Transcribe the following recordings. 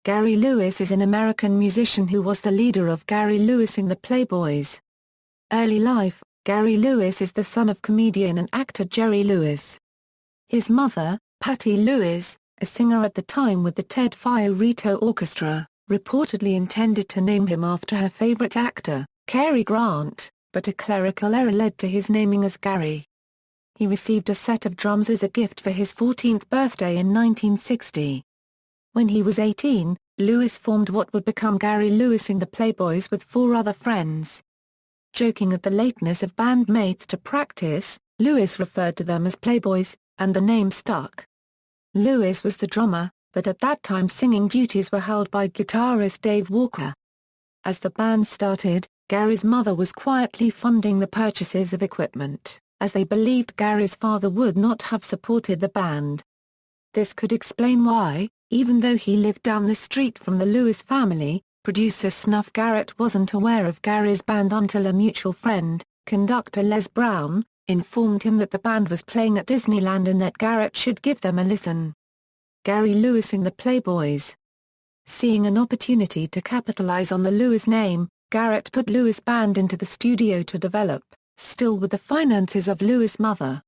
Gary Lewis is an American musician who was the leader of Gary Lewis in the Playboys. Early life: Gary Lewis is the son of comedian and actor Jerry Lewis. His mother, Patty Lewis, a singer at the time with the Ted Fiorito Orchestra, reportedly intended to name him after her favorite actor, Cary Grant, but a clerical error led to his naming as Gary. He received a set of drums as a gift for his 14th birthday in 1960. When he was 18, Lewis formed what would become Gary Lewis in the Playboys with 4 other friends. Joking at the lateness of bandmates to practice, Lewis referred to them as Playboys, and the name stuck. Lewis was the drummer, but at that time singing duties were held by guitarist Dave Walker. As the band started, Gary's mother was quietly funding the purchases of equipment, as they believed Gary's father would not have supported the band. This could explain why, even though he lived down the street from the Lewis family, producer Snuff Garrett wasn't aware of Gary's band until a mutual friend, conductor Les Brown, informed him that the band was playing at Disneyland and that Garrett should give them a listen. Gary Lewis in the Playboys. Seeing an opportunity to capitalize on the Lewis name, Garrett put Lewis Band into the studio to develop, still with the finances of Lewis' mother.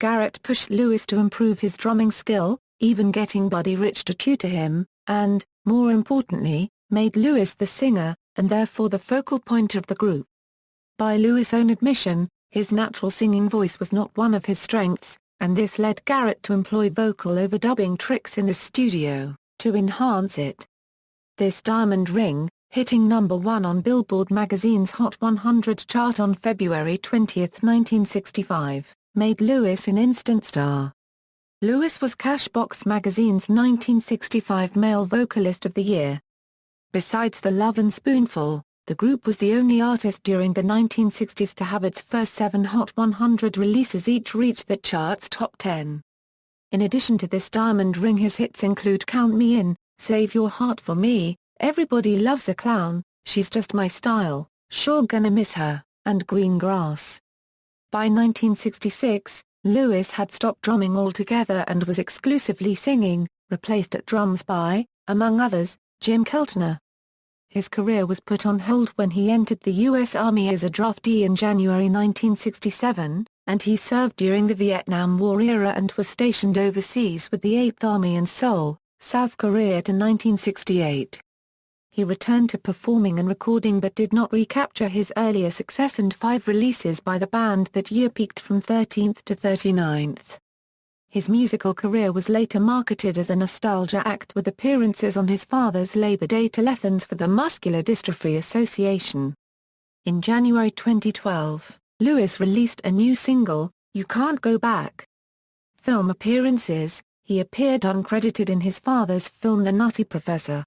Garrett pushed Lewis to improve his drumming skill, even getting Buddy Rich to tutor him, and, more importantly, made Lewis the singer, and therefore the focal point of the group. By Lewis' own admission, his natural singing voice was not one of his strengths, and this led Garrett to employ vocal overdubbing tricks in the studio, to enhance it. This Diamond Ring, hitting #1 on Billboard magazine's Hot 100 chart on February 20, 1965, made Lewis an instant star. Lewis was Cashbox magazine's 1965 Male Vocalist of the Year. Besides the Love and Spoonful, the group was the only artist during the 1960s to have its first 7 Hot 100 releases each reach the chart's top 10. In addition to this Diamond Ring, his hits include Count Me In, Save Your Heart for Me, Everybody Loves a Clown, She's Just My Style, Sure Gonna Miss Her, and Green Grass. By 1966, Lewis had stopped drumming altogether and was exclusively singing, replaced at drums by, among others, Jim Keltner. His career was put on hold when he entered the U.S. Army as a draftee in January 1967, and he served during the Vietnam War era and was stationed overseas with the 8th Army in Seoul, South Korea to 1968. He returned to performing and recording but did not recapture his earlier success, and 5 releases by the band that year peaked from 13th to 39th. His musical career was later marketed as a nostalgia act with appearances on his father's Labor Day telethons for the Muscular Dystrophy Association. In January 2012, Lewis released a new single, You Can't Go Back. Film appearances: he appeared uncredited in his father's film The Nutty Professor.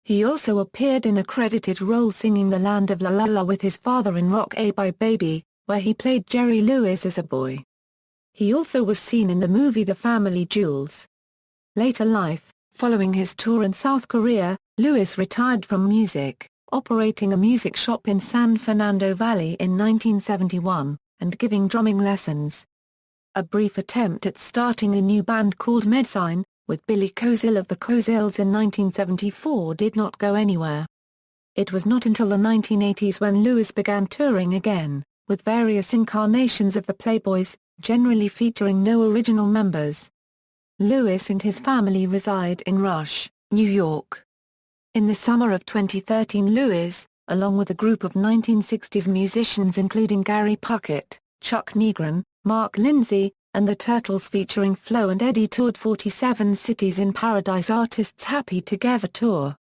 He also appeared in a credited role singing The Land of La La La with his father in Rock-A-Bye Baby, where he played Jerry Lewis as a boy. He also was seen in the movie The Family Jewels. Later life: following his tour in South Korea, Lewis retired from music, operating a music shop in San Fernando Valley in 1971, and giving drumming lessons. A brief attempt at starting a new band called Medicine, with Billy Koziel of the Koziels in 1974 did not go anywhere. It was not until the 1980s when Lewis began touring again, with various incarnations of the Playboys, generally featuring no original members. Lewis and his family reside in Rush, New York. In the summer of 2013, Lewis, along with a group of 1960s musicians including Gary Puckett, Chuck Negron, Mark Lindsay, and the Turtles featuring Flo and Eddie, toured 47 cities in Paradise Artists' Happy Together tour.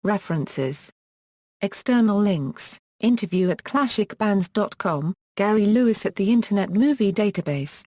References. External links: interview at classicbands.com, Gary Lewis at the Internet Movie Database.